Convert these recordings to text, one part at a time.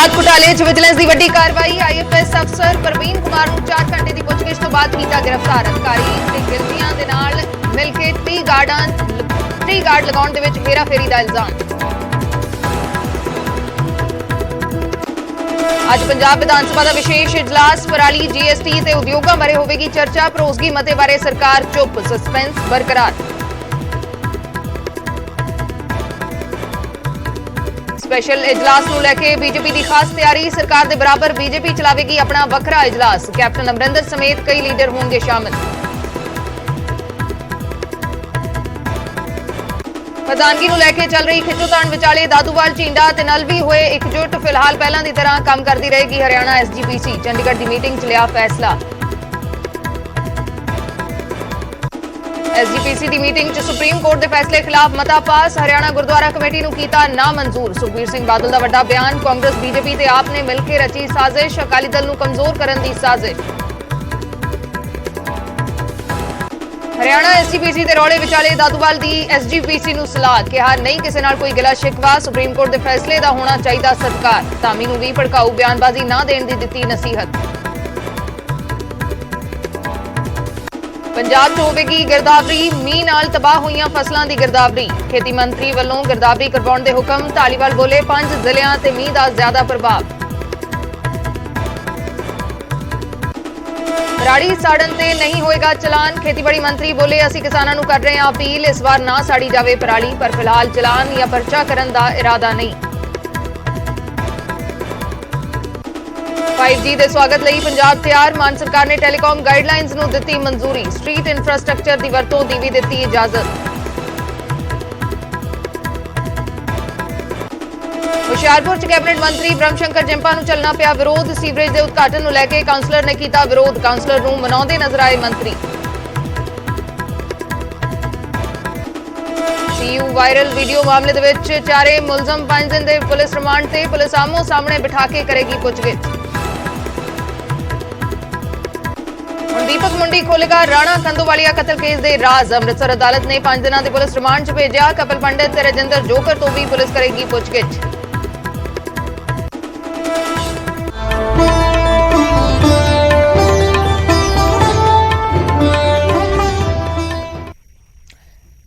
जंगलात घोटाले च विजिलेंस की वड्डी कार्रवाई। IFS अफसर परवीन कुमार नूं 4 घंटे की पुछगिछ तो बाद कीता गिरफ्तार। अधिकारी ते गिलजियां दे नाल मिल के ट्री गार्ड लगाउण दे विच हेराफेरी दा इल्जाम। अज पंजाब विधान सभा का विशेष इजलास। पराली GST ते उद्योगां बारे होवेगी चर्चा। भरोसगी मते बारे सरकार चुप, सस्पेंस बरकरार। स्पेशल इजलास नूं लैके बीजेपी की खास तैयारी। सरकार के बराबर बीजेपी चलावेगी अपना वखरा इजलास। कैप्टन अमरिंदर समेत कई लीडर होंगे शामिल। प्रधानगी नूं लैके चल रही खिच्चोताण विचाले दादूवाल, झींडा ते नलवी होए एकजुट। फिलहाल पहलां दी तरह काम करती रहेगी हरियाणा SGPC। चंडीगढ़ की मीटिंग च लिया फैसला। SGPC की मीटिंग च सुप्रीम कोर्ट के फैसले खिलाफ मता पास। हरियाणा गुरुद्वारा कमेटी नूं कीता ना मंजूर। सुखबीर सिंह बादल का वड्डा बयान। कांग्रेस BJP ते आप ने मिलकर रची साजिश। अकाली दल नूं कमजोर करन दी साजिश। हरियाणा SGPC के रौले विचाले दादूवाल की SGPC नूं सलाह। कहा नहीं किसी नाल कोई गिला शिकवा। सुप्रीम कोर्ट के फैसले का होना चाहिए सत्कार। धामी नूं भी भड़काऊ बयानबाजी ना देण दी दित्ती नसीहत। पंजाब च होवेगी गिरदावरी। मींह नाल तबाह होईयां फसलां दी गिरदावरी। खेती मंत्री वल्लों गिरदावरी करवाउण दे हुकम। धालीवाल बोले 5 जिलियां ते मींह दा ज्यादा प्रभाव। राड़ी साड़न ते नहीं होएगा चलान। खेतीबाड़ी मंत्री बोले असीं किसानां नूं कर रहे हां अपील। इस बार ना साड़ी जावे पराली, पर फिलहाल चलान या परचा करन दा इरादा नहीं। 5G ਦੇ ਸਵਾਗਤ ਲਈ ਪੰਜਾਬ ਤਿਆਰ। ਮਾਨ ਸਰਕਾਰ ਨੇ ਟੈਲੀਕਾਮ ਗਾਈਡਲਾਈਨਸ ਨੂੰ ਦਿੱਤੀ ਮਨਜ਼ੂਰੀ। ਸਟਰੀਟ ਇਨਫਰਾਸਟ੍ਰਕਚਰ ਦੀ ਵਰਤੋਂ ਦੀ ਵੀ ਦਿੱਤੀ ਇਜਾਜ਼ਤ। ਹੁਸ਼ਿਆਰਪੁਰ ਚ ਕੈਬਨਿਟ ਮੰਤਰੀ ਬ੍ਰਹਮ ਸ਼ੰਕਰ ਜਿੰਪਾ ਨੂੰ ਚੱਲਣਾ ਪਿਆ ਵਿਰੋਧ। ਸੀਵਰੇਜ ਦੇ ਉਦਘਾਟਨ ਨੂੰ ਲੈ ਕੇ ਕਾਉਂਸਲਰ ਨੇ ਕੀਤਾ ਵਿਰੋਧ। ਕਾਉਂਸਲਰ ਨੂੰ ਮਨਾਉਂਦੇ ਨਜ਼ਰ ਆਏ ਮੰਤਰੀ। CU ਵਾਇਰਲ ਵੀਡੀਓ ਮਾਮਲੇ ਦੇ ਵਿੱਚ ਚਾਰੇ ਮੁਲਜ਼ਮ 5 ਦਿਨ ਦੇ ਪੁਲਿਸ ਰਿਮਾਂਡ ਤੇ। ਪੁਲਿਸ ਆਮੋ ਸਾਹਮਣੇ ਬਿਠਾ ਕੇ ਕਰੇਗੀ ਪੁੱਛਗਿੱਛ। दीपक मुंडी खोलेगा राणा कंदोवालिया कतल केस के राज। अमृतसर अदालत ने 5 दिनों के पुलिस रिमांड च भेजा। कपिल पंडित ते राजेंद्र जोकर तो भी पुलिस करेगी पुछगिछ।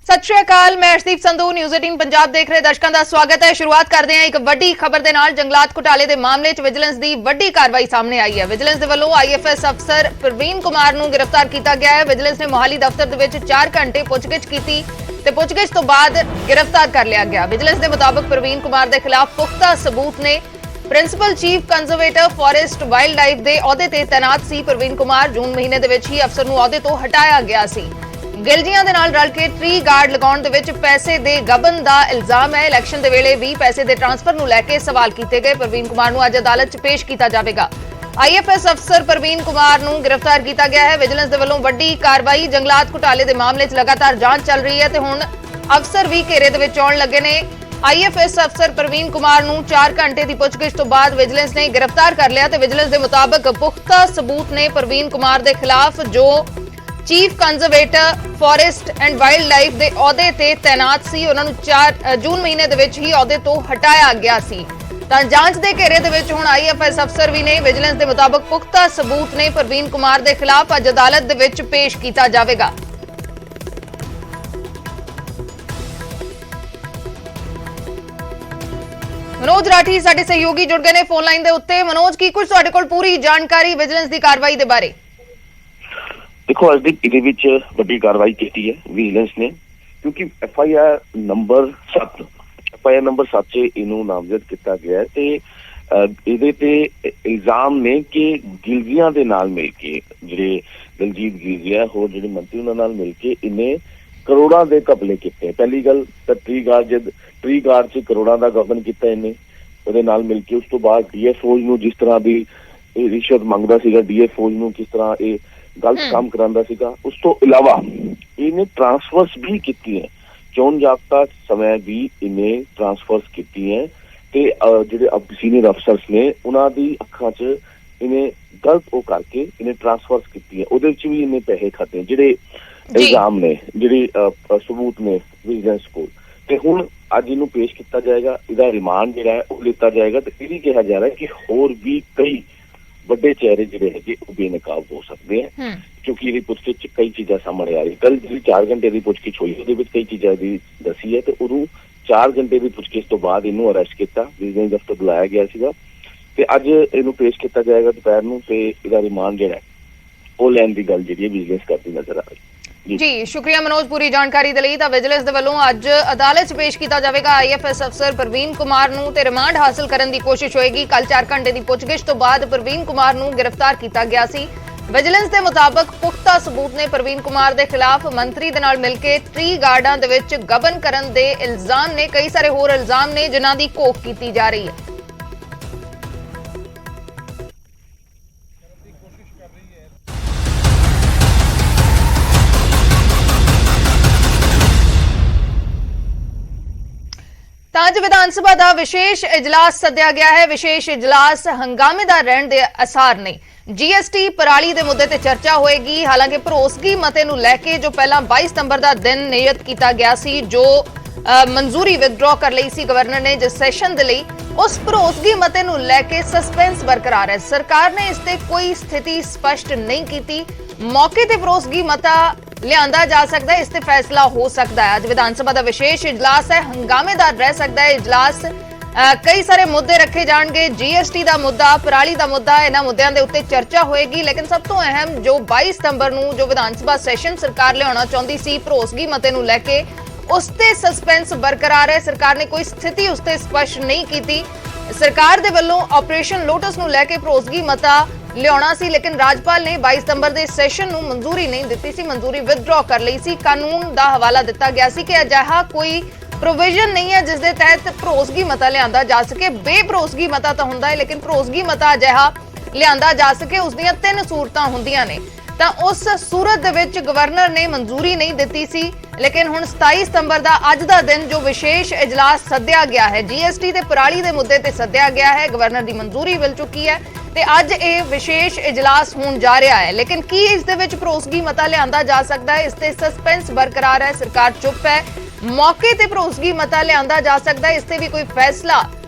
सत श्री अकाल, मैं अर्शदीप संधू न्यूज़ 18 पंजाब देख रहे दर्शकों का स्वागत है। शुरुआत करते हैं एक वड्डी खबर के नाल। जंगलात घोटाले के मामले च विजिलेंस की वड्डी कार्रवाई सामने आई है। विजिलेंस के वल्लों IFS अफसर परवीन कुमार नूं गिरफ्तार किया गया है। विजिलेंस ने मोहाली दफ्तर दे विच 4 घंटे पुछगिछ की ते पुछगिछ तो बाद गिरफ्तार कर लिया गया। विजिलेंस के मुताबिक परवीन कुमार के खिलाफ पुख्ता सबूत ने। Principal chief conservator forest wild life के अहुदे ते तैनात सी परवीन कुमार। जून महीने दे विच ही अफसर नूं अहुदे तो हटाया गया सी। गिलजियां दे नाल रल के ट्री गार्ड लगाउण दे विच पैसे दे गबन दा इल्जाम है। इलैक्शन दे वेले भी पैसे दे ट्रांसफर नूं लैके सवाल कीते गए। परवीन कुमार नूं अज अदालत च पेश किया जाएगा। IFS अफसर परवीन कुमार नूं गिरफ्तार किया गया है। विजिलेंस दे वल्लों वड्डी कार्रवाई। जंगलात घोटाले दे मामले च लगातार जांच चल रही है ते हुण अफसर भी घेरे दे विच आउण लगे ने। IFS अफसर परवीन कुमार नूं 4 घंटे की पुछगिछ तो बाद विजिलेंस ने गिरफ्तार कर लिया ते विजिलेंस के मुताबिक पुख्ता सबूत ने परवीन कुमार के खिलाफ जो chief conservator forest and wild life के अहुदे ते तैनात सी। उन्हां नूं जून महीने दे विच ही अहुदे तो हटाया गया सी। तां जांच दे घेरे दे विच हुण IFS अफसर भी ने। विजिलेंस के मुताबिक पुख्ता सबूत ने परवीन कुमार के खिलाफ अज अदालत दे विच पेश किया जाएगा। मनोज राठी साडे सहयोगी जुड़ गए ने फोन लाइन दे उत्ते। मनोज, की कुछ तुहाडे कोल पूरी जानकारी विजिलेंस की कार्रवाई के बारे? देखो अर्शदीप, इहदे विच वड्डी कार्रवाई की है विजिलेंस ने, क्योंकि FIR नंबर 7 च इनू नामजद किया गया है। ते इहदे ते इल्जाम ने कि गिलजियां दे नाल मिल के जिहड़े दलजीत गिलजिया होर जिहड़े मंत्री उन्हां नाल मिल के इन्हें करोड़ां दे घपले कीते। पहली गल तां ट्री गार्ड च करोड़ां दा गबन कीता इन्हें उहदे नाल मिल के। उस तो बाद DFOs नूं जिस तरह दी रिश्वत मंगदा सीगा, DFOs नूं किस तरह ये गलत काम करांदा सीगा। उस तो इलावा इन्हें ट्रांसफर्स भी कीती है। चोन जाब्ता समय भी इन्हें ट्रांसफर्स कीती है ते जिहड़े अब सीनियर अफसर्स ने उन्हां दी अखां च इन्हें गलत वो करके इन्हें ट्रांसफर्स कीती है। उहदे विच भी इन्हें पैसे खाते जिहड़े इल्जाम ने, जिहड़े सबूत ने विजिलेंस को। ਤੇ ਹੁਣ ਅੱਜ ਇਹਨੂੰ ਪੇਸ਼ ਕੀਤਾ ਜਾਏਗਾ, ਇਹਦਾ ਰਿਮਾਂਡ ਜਿਹੜਾ ਹੈ ਉਹ ਲਿੱਤਾ ਜਾਏਗਾ ਤੇ ਇਹ ਵੀ ਕਿਹਾ ਜਾ ਰਿਹਾ ਕਿ ਹੋਰ ਵੀ ਕਈ ਵੱਡੇ ਚਿਹਰੇ ਜਿਹੜੇ ਹੈਗੇ ਉਹ ਬੇਨਕਾਬ ਹੋ ਸਕਦੇ ਆ, ਕਿਉਂਕਿ ਇਹਦੀ ਪੁੱਛਗਿੱਛ 'ਚ ਕਈ ਚੀਜ਼ਾਂ ਸਾਹਮਣੇ ਆ ਰਹੀ। ਕੱਲ ਜਿਹੜੀ 4 ਘੰਟੇ ਦੀ ਪੁੱਛਗਿੱਛ ਹੋਈ ਉਹਦੇ ਵਿੱਚ ਕਈ ਚੀਜ਼ਾਂ ਦੀ ਦੱਸੀ ਹੈ ਤੇ ਉਹਨੂੰ 4 ਘੰਟੇ ਦੀ ਪੁੱਛਗਿੱਛ ਤੋਂ ਬਾਅਦ ਇਹਨੂੰ ਅਰੈਸਟ ਕੀਤਾ, ਵਿਜੀਲੈਂਸ ਦਫ਼ਤਰ ਬੁਲਾਇਆ ਗਿਆ ਸੀਗਾ ਤੇ ਅੱਜ ਇਹਨੂੰ ਪੇਸ਼ ਕੀਤਾ ਜਾਏਗਾ ਦੁਪਹਿਰ ਨੂੰ ਤੇ ਇਹਦਾ ਰਿਮਾਂਡ ਜਿਹੜਾ ਉਹ ਲੈਣ ਦੀ ਗੱਲ ਜਿਹੜੀ ਵਿਜੀਲੈਂਸ ਕਰਦੀ ਨਜ਼ਰ ਆ ਰਹੀ। ਜੀ ਸ਼ੁਕਰੀਆ ਮਨੋਜ ਪੂਰੀ ਜਾਣਕਾਰੀ ਦੇ ਲਈ। ਤਾਂ ਵਿਜੀਲੈਂਸ ਦੇ ਵੱਲੋਂ ਅੱਜ ਅਦਾਲਤ 'ਚ ਪੇਸ਼ ਕੀਤਾ ਜਾਵੇਗਾ IFS ਅਫਸਰ ਪ੍ਰਵੀਨ ਕੁਮਾਰ ਨੂੰ ਤੇ ਰਿਮਾਂਡ ਹਾਸਲ ਕਰਨ ਦੀ ਕੋਸ਼ਿਸ਼ ਹੋਏਗੀ। ਕੱਲ 4 ਘੰਟੇ ਦੀ ਪੁੱਛਗਿੱਛ ਤੋਂ ਬਾਅਦ ਪ੍ਰਵੀਨ ਕੁਮਾਰ ਨੂੰ ਗ੍ਰਿਫਤਾਰ ਕੀਤਾ ਗਿਆ ਸੀ। ਵਿਜੀਲੈਂਸ ਦੇ ਮੁਤਾਬਕ ਪੁਖਤਾ ਸਬੂਤ ਨੇ ਪ੍ਰਵੀਨ ਕੁਮਾਰ ਦੇ ਖਿਲਾਫ ਮੰਤਰੀ ਦੇ ਨਾਲ ਮਿਲ ਕੇ ਟਰੀ ਗਾਰਡਾਂ ਦੇ ਵਿੱਚ ਗਬਨ ਕਰਨ ਦੇ ਇਲਜ਼ਾਮ ਨੇ, ਕਈ ਸਾਰੇ ਹੋਰ ਇਲਜ਼ਾਮ ਨੇ ਜਿਨ੍ਹਾਂ ਦੀ ਘੋਖ ਕੀਤੀ ਜਾ ਰਹੀ ਹੈ। ਤਾਂ ਅੱਜ ਵਿਧਾਨ ਸਭਾ ਦਾ ਵਿਸ਼ੇਸ਼ ਇਜਲਾਸ ਸੱਦਿਆ ਗਿਆ ਹੈ। ਵਿਸ਼ੇਸ਼ ਇਜਲਾਸ ਹੰਗਾਮੇਦਾਰ ਰਹਿਣ ਦੇ ਅਸਾਰ ਨੇ। GST ਪਰਾਲੀ ਦੇ ਮੁੱਦੇ ਤੇ ਚਰਚਾ ਹੋਏਗੀ। ਹਾਲਾਂਕਿ ਭਰੋਸਗੀ ਮਤੇ ਨੂੰ ਲੈ ਕੇ ਜੋ ਪਹਿਲਾਂ 22 ਸਤੰਬਰ ਦਾ ਦਿਨ ਨਿਯਤ ਕੀਤਾ ਗਿਆ ਸੀ, ਜੋ ਮਨਜ਼ੂਰੀ ਵਿਦਡਰਾ ਕਰ ਲਈ ਸੀ ਗਵਰਨਰ ਨੇ ਜਿਸ ਸੈਸ਼ਨ ਦੇ ਲਈ, ਉਸ ਭਰੋਸਗੀ ਮਤੇ ਨੂੰ ਲੈ ਕੇ ਸਸਪੈਂਸ ਬਰਕਰਾਰ ਹੈ। ਸਰਕਾਰ ਨੇ ਇਸ ਤੇ ਕੋਈ ਸਥਿਤੀ ਸਪਸ਼ਟ ਨਹੀਂ ਕੀਤੀ। ਮੌਕੇ ਤੇ ਭਰੋਸਗੀ ਮਤਾ ਲਿਆਂਦਾ ਜਾ ਸਕਦਾ ਹੈ, ਇਸ ਤੇ ਫੈਸਲਾ ਹੋ ਸਕਦਾ ਹੈ। ਅੱਜ ਵਿਧਾਨ ਸਭਾ ਦਾ ਵਿਸ਼ੇਸ਼ ਇਜਲਾਸ ਹੈ, ਹੰਗਾਮੇਦਾਰ ਰਹਿ ਸਕਦਾ ਹੈ ਇਜਲਾਸ। ਕਈ ਸਾਰੇ ਮੁੱਦੇ ਰੱਖੇ ਜਾਣਗੇ, GST ਦਾ ਮੁੱਦਾ, ਪਰਾਲੀ ਦਾ ਮੁੱਦਾ, ਇਹਨਾਂ ਮੁੱਦਿਆਂ ਦੇ ਉੱਤੇ ਚਰਚਾ ਹੋਏਗੀ। ਲੇਕਿਨ ਸਭ ਤੋਂ ਅਹਿਮ ਜੋ 22 ਸਤੰਬਰ ਨੂੰ ਜੋ ਵਿਧਾਨ ਸਭਾ ਸੈਸ਼ਨ ਸਰਕਾਰ ਲਿਆਉਣਾ ਚਾਹੁੰਦੀ ਸੀ ਭਰੋਸਗੀ ਮਤੇ ਨੂੰ ਲੈ ਕੇ, ਉਸ ਤੇ ਸਸਪੈਂਸ ਬਰਕਰਾਰ ਹੈ। ਸਰਕਾਰ ਨੇ ਕੋਈ ਸਥਿਤੀ ਉਸ ਤੇ ਸਪਸ਼ਟ ਨਹੀਂ ਕੀਤੀ। ਸਰਕਾਰ ਦੇ ਵੱਲੋਂ ਆਪਰੇਸ਼ਨ ਲੋਟਸ ਨੂੰ ਲੈ ਕੇ ਭਰੋਸਗੀ ਮਤਾ ਲਿਆਉਣਾ ਸੀ, ਲੇਕਿਨ ਰਾਜਪਾਲ ਨੇ 22 ਸਤੰਬਰ ਦੇ ਸੈਸ਼ਨ ਨੂੰ ਮਨਜ਼ੂਰੀ ਨਹੀਂ ਦਿੱਤੀ ਸੀ, ਮਨਜ਼ੂਰੀ ਵਿਦਡਰਾ ਕਰ ਲਈ ਸੀ। ਕਾਨੂੰਨ ਦਾ ਹਵਾਲਾ ਦਿੱਤਾ ਗਿਆ ਸੀ ਕਿ ਅਜਿਹਾ ਕੋਈ ਪ੍ਰੋਵੀਜ਼ਨ ਨਹੀਂ ਹੈ ਜਿਸ ਦੇ ਤਹਿਤ ਭਰੋਸਗੀ ਮਤਾ ਲਿਆਂਦਾ ਜਾ ਸਕੇ। ਬੇਭਰੋਸਗੀ ਮਤਾ ਤਾਂ ਹੁੰਦਾ ਹੈ, ਲੇਕਿਨ ਭਰੋਸਗੀ ਮਤਾ ਅਜਿਹਾ ਲਿਆਂਦਾ ਜਾ ਸਕੇ, ਉਸ ਦੀਆਂ 3 ਸੂਰਤਾਂ ਹੁੰਦੀਆਂ ਨੇ। ਤਾਂ ਉਸ ਸੂਰਤ ਦੇ ਵਿੱਚ ਗਵਰਨਰ ਨੇ ਮਨਜ਼ੂਰੀ ਨਹੀਂ ਦਿੱਤੀ ਸੀ, ਲੇਕਿਨ ਹੁਣ 27 ਸਤੰਬਰ ਦਾ ਅੱਜ ਦਾ ਦਿਨ ਜੋ ਵਿਸ਼ੇਸ਼ ਇਜਲਾਸ ਸੱਦਿਆ ਗਿਆ ਹੈ, GST ਤੇ ਪਰਾਲੀ ਦੇ ਮੁੱਦੇ ਤੇ ਸੱਦਿਆ ਗਿਆ ਹੈ, ਗਵਰਨਰ ਦੀ ਮਨਜ਼ੂਰੀ ਮਿਲ ਚੁੱਕੀ ਹੈ ਤੇ ਅੱਜ ਇਹ ਵਿਸ਼ੇਸ਼ ਇਜਲਾਸ ਹੋਣ ਜਾ ਰਿਹਾ ਹੈ। ਲੇਕਿਨ ਕੀ ਇਸ ਦੇ ਵਿੱਚ ਭਰੋਸਗੀ ਮਤਾ ਲਿਆਂਦਾ ਜਾ ਸਕਦਾ ਹੈ, ਇਸ ਤੇ ਸਸਪੈਂਸ ਬਰਕਰਾਰ ਹੈ। ਸਰਕਾਰ ਚੁੱਪ ਹੈ। ਮੌਕੇ ਤੇ ਭਰੋਸਗੀ ਮਤਾ ਲਿਆਂਦਾ ਜਾ ਸਕਦਾ ਹੈ, ਇਸ ਤੇ ਵੀ ਕੋਈ ਫੈਸਲਾ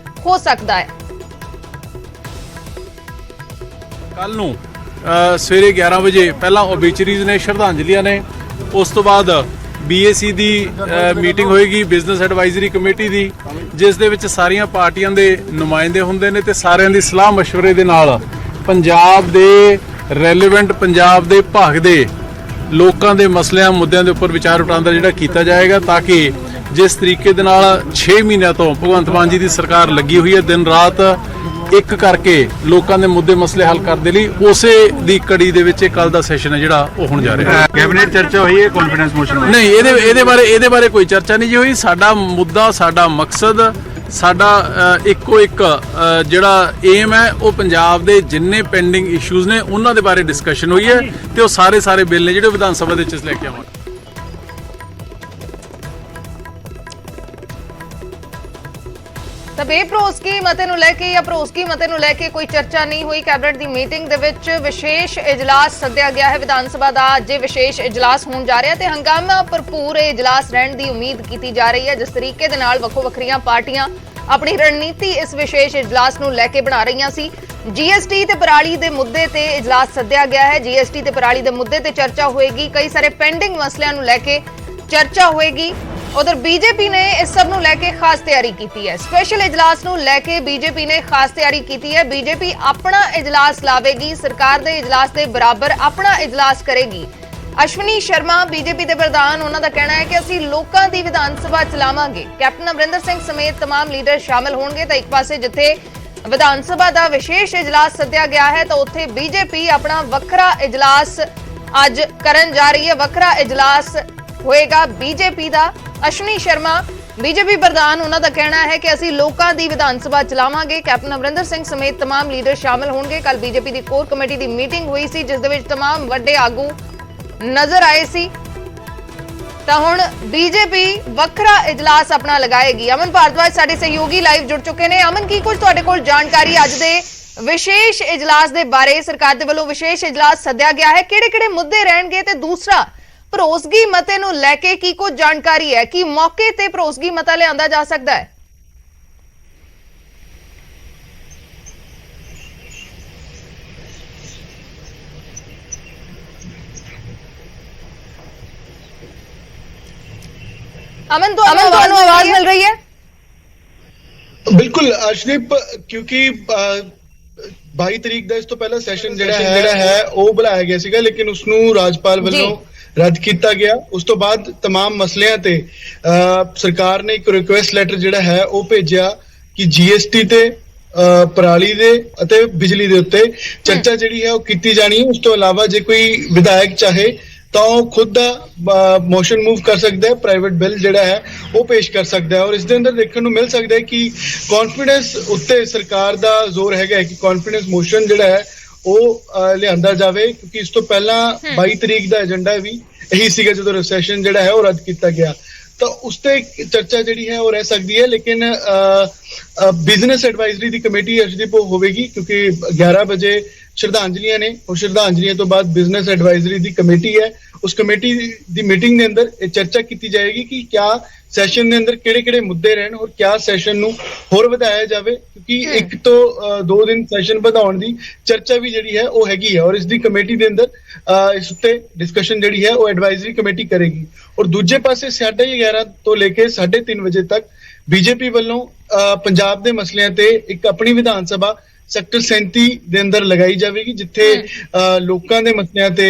ਹੋ ਸਕਦਾ ਹੈ। ਕੱਲ ਨੂੰ ਸਵੇਰੇ 11 ਵਜੇ ਪਹਿਲਾਂ ਓਬੀਚਰੀਜ਼ ਨੇ, ਸ਼ਰਧਾਂਜਲੀਆਂ ਨੇ, ਉਸ ਤੋਂ ਬਾਅਦ BAC ਦੀ ਮੀਟਿੰਗ ਹੋਏਗੀ, ਬਿਜ਼ਨਸ ਐਡਵਾਈਜ਼ਰੀ ਕਮੇਟੀ ਦੀ, ਜਿਸ ਦੇ ਵਿੱਚ ਸਾਰੀਆਂ ਪਾਰਟੀਆਂ ਦੇ ਨੁਮਾਇੰਦੇ ਹੁੰਦੇ ਨੇ ਤੇ ਸਾਰਿਆਂ ਦੀ ਸਲਾਹ ਮਸ਼ਵਰੇ ਦੇ ਨਾਲ ਪੰਜਾਬ ਦੇ ਰੈਲੇਵੈਂਟ, ਪੰਜਾਬ ਦੇ ਭਾਗ ਦੇ ਲੋਕਾਂ ਦੇ ਮਸਲਿਆਂ ਮੁੱਦਿਆਂ ਦੇ ਉੱਪਰ ਵਿਚਾਰ ਵਟਾਂਦਰਾ ਜਿਹੜਾ ਕੀਤਾ ਜਾਏਗਾ, ਤਾਂ ਕਿ ਜਿਸ ਤਰੀਕੇ ਦੇ ਨਾਲ 6 ਮਹੀਨਿਆਂ ਤੋਂ ਭਗਵੰਤ ਮਾਨ ਜੀ ਦੀ ਸਰਕਾਰ ਲੱਗੀ ਹੋਈ ਹੈ ਦਿਨ ਰਾਤ ਇੱਕ ਕਰਕੇ ਲੋਕਾਂ ਦੇ ਮੁੱਦੇ ਮਸਲੇ ਹੱਲ ਕਰਨ ਦੇ ਲਈ, ਉਸੇ ਦੀ ਕੜੀ ਦੇ ਵਿੱਚ ਕੱਲ ਦਾ ਸੈਸ਼ਨ ਹੈ ਜਿਹੜਾ ਉਹ ਹੋਣ ਜਾ ਰਿਹਾ ਹੈ। ਕੈਬਨਿਟ ਚਰਚਾ ਹੋਈ ਹੈ, ਕੌਨਫੀਡੈਂਸ ਮੋਸ਼ਨ ਨਹੀਂ, ਇਹਦੇ ਬਾਰੇ ਕੋਈ ਚਰਚਾ ਨਹੀਂ ਜੀ ਹੋਈ। ਸਾਡਾ ਮੁੱਦਾ, ਸਾਡਾ ਮਕਸਦ, ਸਾਡਾ ਇੱਕੋ ਇੱਕ ਜਿਹੜਾ ਏਮ ਹੈ ਉਹ ਪੰਜਾਬ ਦੇ ਜਿੰਨੇ ਪੈਂਡਿੰਗ ਇਸ਼ੂਜ਼ ਨੇ ਉਹਨਾਂ ਦੇ ਬਾਰੇ ਡਿਸਕਸ਼ਨ ਹੋਈ ਹੈ ਤੇ ਉਹ ਸਾਰੇ ਬਿੱਲ ਨੇ ਜਿਹੜੇ ਵਿਧਾਨ ਸਭਾ ਦੇ ਵਿੱਚ ਲੈ ਕੇ ਆਵਾਂਗੇ। ਤਾਂ ਬੇਭਰੋਸਗੀ ਮਤੇ ਨੂੰ ਲੈ ਕੇ ਜਾਂ ਭਰੋਸਗੀ ਮਤੇ ਨੂੰ ਲੈ ਕੇ ਕੋਈ ਚਰਚਾ ਨਹੀਂ ਹੋਈ। ਕੈਬਨਿਟ ਦੀ ਮੀਟਿੰਗ ਦੇ ਵਿੱਚ ਵਿਸ਼ੇਸ਼ ਇਜਲਾਸ ਸੱਦਿਆ ਗਿਆ ਹੈ ਵਿਧਾਨ ਸਭਾ ਦਾ। ਅੱਜ ਵਿਸ਼ੇਸ਼ ਇਜਲਾਸ ਹੋਣ ਜਾ ਰਿਹਾ ਤੇ ਹੰਗਾਮਾ ਭਰਪੂਰ ਇਜਲਾਸ ਰਹਿਣ ਦੀ ਉਮੀਦ ਕੀਤੀ ਜਾ ਰਹੀ ਹੈ। ਜਿਸ ਤਰੀਕੇ ਦੇ ਨਾਲ ਵੱਖੋ ਵੱਖਰੀਆਂ ਪਾਰਟੀਆਂ ਆਪਣੀ ਰਣਨੀਤੀ ਇਸ ਵਿਸ਼ੇਸ਼ ਇਜਲਾਸ ਨੂੰ ਲੈ ਕੇ ਬਣਾ ਰਹੀਆਂ ਸੀ। GST ਤੇ ਪਰਾਲੀ ਦੇ ਮੁੱਦੇ ਤੇ ਇਜਲਾਸ ਸੱਦਿਆ ਗਿਆ ਹੈ। GST ਤੇ ਪਰਾਲੀ ਦੇ ਮੁੱਦੇ ਤੇ ਚਰਚਾ ਹੋਏਗੀ। ਕਈ ਸਾਰੇ ਪੈਂਡਿੰਗ ਮਸਲਿਆਂ ਨੂੰ ਲੈ ਕੇ ਚਰਚਾ ਹੋਏਗੀ। उधर बीजेपी ने इस सब नु लेके खास तैयारी की है। स्पेशल इजलास नु लेके बीजेपी ने खास तैयारी की है। बीजेपी अपना इजलास लावेगी, सरकार दे इजलास दे बराबर अपना इजलास करेगी। अश्विनी शर्मा बीजेपी दे प्रधान, उन्हां दा कहना है कि असीं लोकां दी विधान सभा चलावांगे। कैप्टन अमरिंदर सिंह समेत तमाम लीडर शामिल होणगे। तां एक पासे जिथे विधान सभा दा विशेष इजलास सद्दिया गया है तां उत्थे बीजेपी अपना वखरा इजलास अज करन जा रही है। वखरा इजलास होएगा बीजेपी दा। अश्विनी शर्मा बीजेपी प्रधान, उन्हां दा कहना है कि असीं लोकां दी विधान सभा चलावांगे। कैप्टन अमरिंदर सिंह समेत तमाम लीडर शामिल होणगे। कल बीजेपी दी कोर कमेटी दी मीटिंग हुई सी जिस दे विच तमाम वड्डे आगू नजर आए सी। तां हुण बीजेपी वखरा इजलास अपना लगाएगी। अमन भारद्वाज साडे सहयोगी लाइव जुड़ चुके ने। अमन, की कुछ तुहाडे कोल जानकारी अज दे विशेष इजलास दे बारे? सरकार दे वल्लों विशेष इजलास सद्दिया गया है, किहड़े-किहड़े मुद्दे रहणगे ते दूसरा ਭਰੋਸਗੀ ਮਤੇ ਨੂੰ ਲੈ ਕੇ ਕੀ ਕੁਝ ਜਾਣਕਾਰੀ ਹੈ ਕਿ ਮੌਕੇ ਤੇ ਭਰੋਸਗੀ ਮਤਾ ਲਿਆਂਦਾ ਜਾ ਸਕਦਾ ਹੈ? अमन ਤੁਹਾਨੂੰ ਆਵਾਜ਼ ਮਿਲ ਰਹੀ ਹੈ? ਬਿਲਕੁਲ ਅਰਸ਼ਦੀਪ, ਕਿਉਂਕਿ 22 ਤਰੀਕ ਦਾ ਇਸ ਤੋਂ ਪਹਿਲਾਂ ਸੈਸ਼ਨ ਜਿਹੜਾ ਹੈ ਉਹ ਬੁਲਾਇਆ ਗਿਆ ਸੀਗਾ, ਲੇਕਿਨ ਉਸ ਨੂੰ ਰਾਜਪਾਲ ਵੱਲੋਂ ਰੱਦ ਕੀਤਾ ਗਿਆ। ਉਸ ਤੋਂ ਬਾਅਦ तमाम ਮਸਲਿਆਂ ਤੇ ਸਰਕਾਰ ਨੇ ਇੱਕ ਰਿਕੁਐਸਟ ਲੈਟਰ ਜਿਹੜਾ ਹੈ ਉਹ ਭੇਜਿਆ ਕਿ ਜੀਐਸਟੀ ਤੇ ਪਰਾਲੀ ਦੇ ਅਤੇ ਬਿਜਲੀ ਦੇ ਉੱਤੇ ਚਰਚਾ ਜਿਹੜੀ ਹੈ ਉਹ ਕੀਤੀ ਜਾਣੀ ਹੈ। ਉਸ ਤੋਂ ਇਲਾਵਾ ਜੇ ਕੋਈ ਵਿਧਾਇਕ ਚਾਹੇ ਤਾਂ ਉਹ ਖੁਦ ਦਾ ਮੋਸ਼ਨ ਮੂਵ ਕਰ ਸਕਦਾ ਹੈ, ਪ੍ਰਾਈਵੇਟ ਬਿੱਲ ਜਿਹੜਾ ਹੈ ਉਹ ਪੇਸ਼ ਕਰ ਸਕਦਾ ਹੈ। ਔਰ ਇਸ ਦੇ ਅੰਦਰ ਦੇਖਣ ਨੂੰ ਮਿਲ ਸਕਦਾ ਹੈ ਕਿ ਕੌਨਫੀਡੈਂਸ ਉੱਤੇ ਸਰਕਾਰ ਦਾ ਜ਼ੋਰ ਹੈਗਾ ਕਿ ਕੌਨਫੀਡੈਂਸ ਮੋਸ਼ਨ ਜਿਹੜਾ ਹੈ ਉਹ ਲਿਆਂਦਾ ਜਾਵੇ, ਕਿਉਂਕਿ ਇਸ ਤੋਂ ਪਹਿਲਾਂ 22 ਤਰੀਕ ਦਾ ਏਜੰਡਾ ਵੀ ਇਹੀ ਸੀਗਾ ਜਦੋਂ ਰੈਸੈਸ਼ਨ ਜਿਹੜਾ ਹੈ ਉਹ ਰੱਦ ਕੀਤਾ ਗਿਆ। ਤਾਂ ਉਸ ਤੇ ਚਰਚਾ ਜਿਹੜੀ ਹੈ ਉਹ ਰਹਿ ਸਕਦੀ ਹੈ, ਲੇਕਿਨ ਬਿਜ਼ਨਸ ਐਡਵਾਈਜ਼ਰੀ ਦੀ ਕਮੇਟੀ ਅਜਦੀਪ ਹੋਵੇਗੀ, ਕਿਉਂਕਿ 11 ਵਜੇ ਸ਼ਰਧਾਂਜਲੀਆਂ ਨੇ ਔਰ ਸ਼ਰਧਾਂਜਲੀਆਂ ਤੋਂ ਬਾਅਦ ਬਿਜ਼ਨਸ ਐਡਵਾਈਜ਼ਰੀ ਦੀ ਕਮੇਟੀ ਹੈ। ਉਸ ਕਮੇਟੀ ਦੀ ਮੀਟਿੰਗ ਦੇ ਅੰਦਰ ਇਹ ਚਰਚਾ ਕੀਤੀ ਜਾਏਗੀ ਕਿ ਕਿਆ ਸੈਸ਼ਨ ਦੇ ਅੰਦਰ ਕਿਹੜੇ-ਕਿਹੜੇ ਮੁੱਦੇ ਰਹਿਣ ਔਰ ਕਿਆ ਸੈਸ਼ਨ ਨੂੰ ਹੋਰ ਵਧਾਇਆ ਜਾਵੇ, ਕਿਉਂਕਿ 1 ਤੋਂ 2 ਦਿਨ ਸੈਸ਼ਨ ਵਧਾਉਣ ਦੀ ਚਰਚਾ ਵੀ ਜਿਹੜੀ ਹੈ ਉਹ ਹੈਗੀ ਹੈ। ਔਰ ਇਸ ਦੀ ਕਮੇਟੀ ਦੇ ਅੰਦਰ ਇਸ ਉੱਤੇ ਡਿਸਕਸ਼ਨ ਜਿਹੜੀ ਹੈ ਉਹ ਐਡਵਾਈਜ਼ਰੀ ਕਮੇਟੀ ਕਰੇਗੀ। ਔਰ ਦੂਜੇ ਪਾਸੇ 11:30 ਤੋਂ ਲੈ ਕੇ 3:30 ਵਜੇ ਤੱਕ ਬੀਜੇਪੀ ਵੱਲੋਂ ਪੰਜਾਬ ਦੇ ਮਸਲਿਆਂ ਤੇ ਇੱਕ ਆਪਣੀ ਵਿਧਾਨ ਸਭਾ ਸੈਕਟਰ 37 ਦੇ ਅੰਦਰ ਲਗਾਈ ਜਾਵੇਗੀ, ਜਿੱਥੇ ਲੋਕਾਂ ਦੇ ਮਸਲਿਆਂ ਤੇ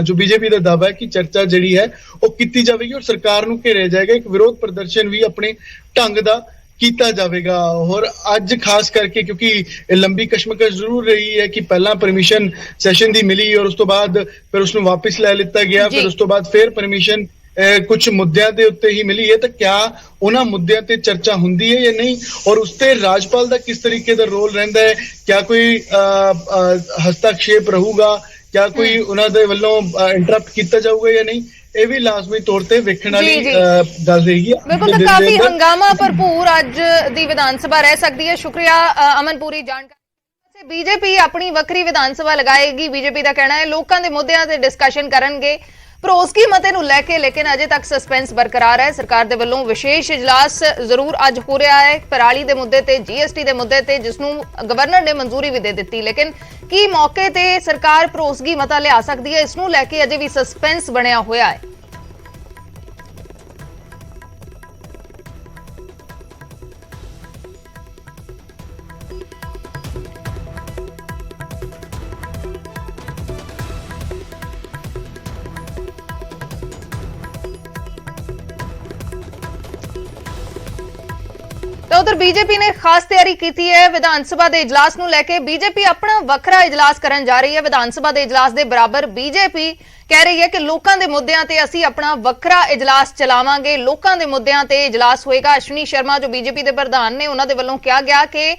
ਜੋ ਬੀਜੇਪੀ ਦਾ ਦਾਅਵਾ ਹੈ ਕਿ ਚਰਚਾ ਜਿਹੜੀ ਹੈ ਉਹ ਕੀਤੀ ਜਾਵੇਗੀ ਔਰ ਸਰਕਾਰ ਨੂੰ ਘੇਰਿਆ ਜਾਏਗਾ। ਇੱਕ ਵਿਰੋਧ ਪ੍ਰਦਰਸ਼ਨ ਵੀ ਆਪਣੇ ਢੰਗ ਦਾ ਕੀਤਾ ਜਾਵੇਗਾ। ਔਰ ਅੱਜ ਖਾਸ ਕਰਕੇ ਕਿਉਂਕਿ ਇਹ ਲੰਬੀ ਕਸ਼ਮਕਸ਼ ਜ਼ਰੂਰ ਰਹੀ ਹੈ ਕਿ ਪਹਿਲਾਂ ਪਰਮਿਸ਼ਨ ਸੈਸ਼ਨ ਦੀ ਮਿਲੀ ਔਰ ਉਸ ਤੋਂ ਬਾਅਦ ਫਿਰ ਉਸ ਨੂੰ ਵਾਪਸ ਲੈ ਲਿੱਤਾ ਗਿਆ, ਫਿਰ ਉਸ ਤੋਂ ਬਾਅਦ ਫਿਰ ਪਰਮਿਸ਼ਨ ਕੁਝ ਮੁੱਦਿਆਂ ਦੇ ਉੱਤੇ ਹੀ ਮਿਲੀ ਹੈ। ਤਾਂ ਕਿਆ ਉਹਨਾਂ ਮੁੱਦਿਆਂ ਤੇ ਚਰਚਾ ਹੁੰਦੀ ਹੈ ਜਾਂ ਨਹੀਂ, ਔਰ ਉਸ ਤੇ ਰਾਜਪਾਲ ਦਾ ਕਿਸ ਤਰੀਕੇ ਦਾ ਰੋਲ ਰਹਿੰਦਾ ਹੈ, ਕਿਆ ਕੋਈ ਹਸਤਾਖੇਪ ਰਹੂਗਾ, ਕਿਆ ਕੋਈ ਉਹਨਾਂ ਦੇ ਵੱਲੋਂ ਇੰਟਰਪਟ ਕੀਤਾ ਜਾਊਗਾ ਜਾਂ ਨਹੀਂ, ਇਹ ਵੀ ਲਾਜ਼ਮੀ ਤੌਰ ਤੇ ਵੇਖਣ ਵਾਲੀ ਗੱਲ ਰਹੇਗੀ। ਬਿਲਕੁਲ, ਤਾਂ ਕਾਫੀ ਹੰਗਾਮਾ ਭਰਪੂਰ ਅੱਜ ਦੀ ਵਿਧਾਨ ਸਭਾ ਰਹਿ ਸਕਦੀ ਹੈ। ਸ਼ੁਕਰੀਆ ਅਮਨ ਪੂਰੀ ਜਾਣਕਾਰੀ। ਬੀਜੇਪੀ ਆਪਣੀ ਵੱਖਰੀ ਵਿਧਾਨ ਸਭਾ ਲਗਾਏਗੀ। ਬੀਜੇਪੀ ਦਾ ਕਹਿਣਾ ਹੈ ਲੋਕਾਂ ਦੇ ਮੁੱਦਿਆਂ ਤੇ ਡਿਸਕਸ਼ਨ ਕਰਨਗੇ ਭਰੋਸਗੀ ਮਤੇ ਨੂੰ ਲੈ ਕੇ, ਲੇਕਿਨ ਅਜੇ ਤੱਕ ਸਸਪੈਂਸ ਬਰਕਰਾਰ ਹੈ। ਸਰਕਾਰ ਦੇ ਵੱਲੋਂ ਵਿਸ਼ੇਸ਼ ਇਜਲਾਸ ਜ਼ਰੂਰ ਅੱਜ ਹੋ ਰਿਹਾ ਹੈ ਪਰਾਲੀ ਦੇ ਮੁੱਦੇ ਤੇ, ਜੀਐਸਟੀ ਦੇ ਮੁੱਦੇ ਤੇ, ਜਿਸ ਨੂੰ ਗਵਰਨਰ ਨੇ ਮਨਜ਼ੂਰੀ ਵੀ ਦੇ ਦਿੱਤੀ, ਲੇਕਿਨ ਕੀ ਮੌਕੇ ਤੇ ਸਰਕਾਰ ਭਰੋਸਗੀ ਮਤਾ ਲਿਆ ਸਕਦੀ ਹੈ, ਇਸ ਨੂੰ ਲੈ ਕੇ ਅਜੇ ਵੀ ਸਸਪੈਂਸ ਬਣਿਆ ਹੋਇਆ ਹੈ। ਤਾਂ ਉਧਰ ਬੀਜੇਪੀ ਨੇ ਖਾਸ ਤਿਆਰੀ ਕੀਤੀ ਹੈ ਵਿਧਾਨ ਸਭਾ ਦੇ ਇਜਲਾਸ ਨੂੰ ਲੈ ਕੇ। ਬੀਜੇਪੀ ਆਪਣਾ ਵੱਖਰਾ ਇਜਲਾਸ ਕਰਨ ਜਾ ਰਹੀ ਹੈ। ਵਿਧਾਨ ਸਭਾ ਦੇ ਇਜਲਾਸ ਦੇ ਬਰਾਬਰ ਬੀਜੇਪੀ ਕਹਿ ਰਹੀ ਹੈ ਕਿ ਲੋਕਾਂ ਦੇ ਮੁੱਦਿਆਂ ਤੇ ਅਸੀਂ ਆਪਣਾ ਵੱਖਰਾ ਇਜਲਾਸ ਚਲਾਵਾਂਗੇ, ਲੋਕਾਂ ਦੇ ਮੁੱਦਿਆਂ ਤੇ ਇਜਲਾਸ ਹੋਏਗਾ। ਅਸ਼ਵਨੀ ਸ਼ਰਮਾ ਜੋ ਬੀਜੇਪੀ ਦੇ ਪ੍ਰਧਾਨ ਨੇ, ਉਹਨਾਂ ਦੇ ਵੱਲੋਂ ਕਿਹਾ ਗਿਆ ਕਿ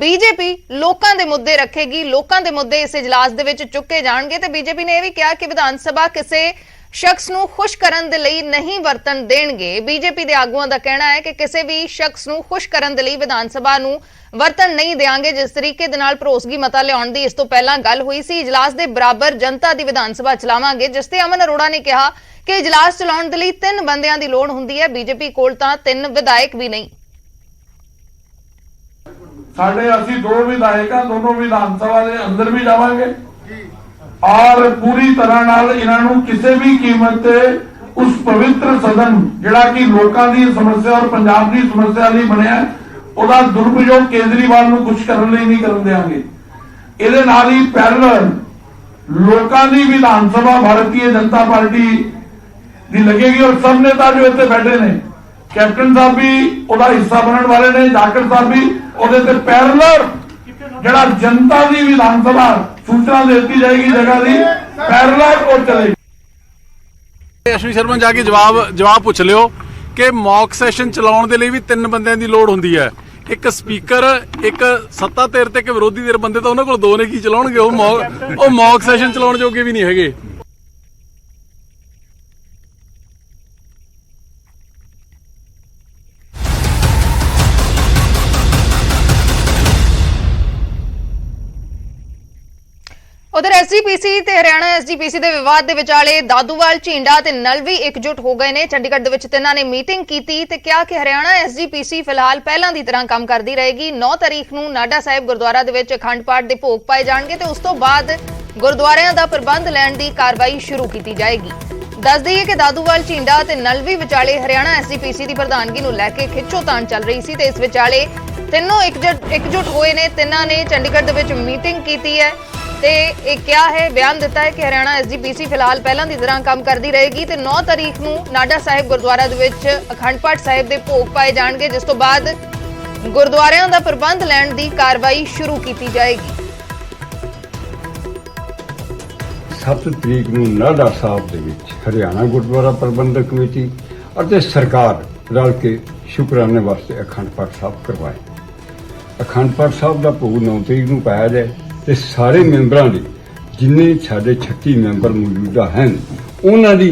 ਬੀਜੇਪੀ ਲੋਕਾਂ ਦੇ ਮੁੱਦੇ ਰੱਖੇਗੀ, ਲੋਕਾਂ ਦੇ ਮੁੱਦੇ ਇਸ ਇਜਲਾਸ ਦੇ ਵਿੱਚ ਚੁੱਕੇ ਜਾਣਗੇ। ਤੇ ਬੀਜੇਪੀ ਨੇ ਇਹ ਵੀ ਕਿਹਾ ਕਿ ਵਿਧਾਨ ਸਭਾ ਕਿਸੇ ਸ਼ਖਸ ਨੂੰ ਖੁਸ਼ ਕਰਨ ਦੇ ਲਈ ਨਹੀਂ ਵਰਤਣ ਦੇਣਗੇ। ਬੀਜੇਪੀ ਦੇ ਆਗੂਆਂ ਦਾ ਕਹਿਣਾ ਹੈ ਕਿ ਕਿਸੇ ਵੀ ਸ਼ਖਸ ਨੂੰ ਖੁਸ਼ ਕਰਨ ਦੇ ਲਈ ਵਿਧਾਨ ਸਭਾ ਨੂੰ ਵਰਤਣ ਨਹੀਂ ਦੇਵਾਂਗੇ। ਜਿਸ ਤਰੀਕੇ ਦੇ ਨਾਲ ਭਰੋਸਗੀ ਮਤਾ ਲਿਆਉਣ ਦੀ ਇਸ ਤੋਂ ਪਹਿਲਾਂ ਗੱਲ ਹੋਈ ਸੀ, ਇਜਲਾਸ ਦੇ ਬਰਾਬਰ ਜਨਤਾ ਦੀ ਵਿਧਾਨ ਸਭਾ ਚਲਾਵਾਂਗੇ, ਜਿਸ ਤੇ ਅਮਨ ਅਰੋੜਾ ਨੇ ਕਿਹਾ ਕਿ ਇਜਲਾਸ ਚਲਾਉਣ ਦੇ ਲਈ 3 ਬੰਦਿਆਂ ਦੀ ਲੋੜ ਹੁੰਦੀ ਹੈ। ਬੀਜੇਪੀ ਕੋਲ ਤਾਂ 3 ਵਿਧਾਇਕ ਵੀ ਨਹੀਂ। ਸਾਡੇ ਅਸੀਂ 2 ਵਿਧਾਇਕਾਂ ਦੋਨੋਂ ਵਿਧਾਨ ਸਭਾ ਦੇ ਅੰਦਰ ਵੀ ਜਾਵਾਂਗੇ ਔਰ ਪੂਰੀ ਤਰ੍ਹਾਂ ਨਾਲ ਇਹਨਾਂ ਨੂੰ ਕਿਸੇ ਵੀ ਕੀਮਤ ਤੇ ਉਸ ਪਵਿੱਤਰ ਸਦਨ ਜਿਹੜਾ ਕਿ ਲੋਕਾਂ ਦੀ ਸਮੱਸਿਆ ਔਰ ਪੰਜਾਬ ਦੀ ਸਮੱਸਿਆ ਲਈ ਬਣਿਆ, ਉਹਦਾ ਦੁਰਉਪਯੋਗ ਕੇਜਰੀਵਾਲ ਨੂੰ ਕੁਝ ਕਰਨ ਲਈ ਨਹੀਂ ਕਰਨ ਦੇਵਾਂਗੇ। ਇਹਦੇ ਨਾਲ ਹੀ ਪੈਰਲਲ ਲੋਕਾਂ ਦੀ ਵਿਧਾਨ ਸਭਾ ਭਾਰਤੀ ਜਨਤਾ ਪਾਰਟੀ ਦੀ ਲੱਗੇਗੀ ਔਰ ਸਭ ਨੇਤਾ ਜੋ ਇੱਥੇ ਬੈਠੇ ਨੇ, ਕੈਪਟਨ ਸਾਹਿਬ ਵੀ ਉਹਦਾ ਹਿੱਸਾ ਬਣਨ ਵਾਲੇ ਨੇ, ਜਾਖੜ ਸਾਹਿਬ ਵੀ ਉਹਦੇ ਤੇ ਪੈਰਲਲ ਜਿਹੜਾ ਜਨਤਾ ਦੀ ਵਿਧਾਨ ਸਭਾ ਸੂਚਨਾ ਦੇ ਦਿੱਤੀ ਜਾਏਗੀ ਜਗ੍ਹਾ ਦੀ ਪੈਰਲਲ ਉਹ ਚਲੇਗੀ। ਅਸ਼ਵਨੀ ਸ਼ਰਮਾ ਜਾ ਕੇ ਜਵਾਬ ਪੁੱਛ ਲਿਓ ਕਿ ਮੌਕ ਸੈਸ਼ਨ ਚਲਾਉਣ ਦੇ ਲਈ ਵੀ 3 ਬੰਦਿਆਂ ਦੀ ਲੋੜ ਹੁੰਦੀ ਹੈ। ਇੱਕ ਸਪੀਕਰ, ਇੱਕ ਸੱਤਾ ਧਿਰ ਤੇ ਇੱਕ ਵਿਰੋਧੀ ਧਿਰ ਬੰਦੇ, ਤਾਂ ਉਹਨਾਂ ਕੋਲ 2 ਨੇ ਕੀ ਚਲਾਉਣਗੇ? ਉਹ ਮੌਕ ਸੈਸ਼ਨ ਚਲਾਉਣ ਜੋਗੇ ਵੀ ਨਹੀਂ ਹੈਗੇ। ਉਧਰ ਐਸਜੀਪੀਸੀ ਤੇ ਹਰਿਆਣਾ ਐਸਜੀਪੀਸੀ ਦੇ ਵਿਵਾਦ ਦੇ ਵਿਚਾਲੇ ਦਾਦੂਵਾਲ, ਝੀਂਡਾ ਤੇ ਨਲਵੀ ਇਕਜੁੱਟ ਹੋ ਗਏ ਨੇ। ਚੰਡੀਗੜ੍ਹ ਦੇ ਵਿੱਚ ਤਿੰਨਾਂ ਨੇ ਮੀਟਿੰਗ ਕੀਤੀ ਤੇ ਕਿਹਾ ਕਿ ਹਰਿਆਣਾ ਐਸਜੀਪੀਸੀ ਫਿਲਹਾਲ ਪਹਿਲਾਂ ਦੀ ਤਰ੍ਹਾਂ ਕੰਮ ਕਰਦੀ ਰਹੇਗੀ। 9 ਤਾਰੀਖ ਨੂੰ ਨਾਡਾ ਸਾਹਿਬ ਗੁਰਦੁਆਰਾ ਦੇ ਵਿੱਚ ਅਖੰਡ ਪਾਠ ਦੇ ਭੋਗ ਪਾਏ ਜਾਣਗੇ ਤੇ ਉਸ ਤੋਂ ਬਾਅਦ ਗੁਰਦੁਆਰਿਆਂ ਦਾ ਪ੍ਰਬੰਧ ਲੈਣ ਦੀ ਕਾਰਵਾਈ ਸ਼ੁਰੂ ਕੀਤੀ ਜਾਏਗੀ। ਦੱਸ ਦਈਏ ਕਿ ਦਾਦੂਵਾਲ, ਝੀਂਡਾ ਤੇ ਨਲਵੀ ਵਿਚਾਲੇ ਹਰਿਆਣਾ ਐਸਜੀਪੀਸੀ ਦੀ ਪ੍ਰਧਾਨਗੀ ਨੂੰ ਲੈ ਕੇ ਖਿੱਚੋਤਾਣ ਚੱਲ ਰਹੀ ਸੀ ਤੇ ਇਸ ਵਿਚਾਲੇ ਤਿੰਨੋਂ ਇਕਜੁੱਟ ਹੋਏ ਨੇ। ਤਿੰਨਾਂ ਨੇ ਚੰਡੀਗੜ੍ਹ ਦੇ ਵਿੱਚ ਮੀਟਿੰਗ ਕੀਤੀ ਹੈ ਤੇ ਇਹ ਕਿਹਾ ਹੈ, ਬਿਆਨ ਦਿੱਤਾ ਹੈ ਕਿ ਹਰਿਆਣਾ ਐਸਜੀਪੀਸੀ ਫਿਲਹਾਲ ਪਹਿਲਾਂ ਦੀ ਤਰ੍ਹਾਂ ਕੰਮ ਕਰਦੀ ਰਹੇਗੀ ਤੇ 9 ਤਾਰੀਖ ਨੂੰ ਨਾਡਾ ਸਾਹਿਬ ਗੁਰਦੁਆਰਾ ਦੇ ਵਿੱਚ ਅਖੰਡ ਪਾਠ ਸਾਹਿਬ ਦੇ ਭੋਗ ਪਾਏ ਜਾਣਗੇ, ਜਿਸ ਤੋਂ ਬਾਅਦ ਗੁਰਦੁਆਰਿਆਂ ਦਾ ਪ੍ਰਬੰਧ ਲੈਣ ਦੀ ਕਾਰਵਾਈ ਸ਼ੁਰੂ ਕੀਤੀ ਜਾਏਗੀ। 7 ਤਰੀਕ ਨੂੰ ਨਾਡਾ ਸਾਹਿਬ ਦੇ ਵਿੱਚ ਹਰਿਆਣਾ ਗੁਰਦੁਆਰਾ ਪ੍ਰਬੰਧਕ ਕਮੇਟੀ ਅਤੇ ਸਰਕਾਰ ਰਲ ਕੇ ਸ਼ੁਕਰਾਨੇ ਵਾਸਤੇ ਅਖੰਡ ਪਾਠ ਸਾਹਿਬ ਕਰਵਾਏ। ਅਖੰਡ ਪਾਠ ਸਾਹਿਬ ਦਾ ਭੋਗ 9 ਤਰੀਕ ਨੂੰ ਪਾਇਆ ਜਾਏ ਤੇ ਸਾਰੇ ਮੈਂਬਰਾਂ ਦੀ, ਜਿੰਨੇ ਸਾਡੇ 36 ਮੈਂਬਰ ਮੌਜੂਦਾ ਹਨ, ਉਹਨਾਂ ਦੀ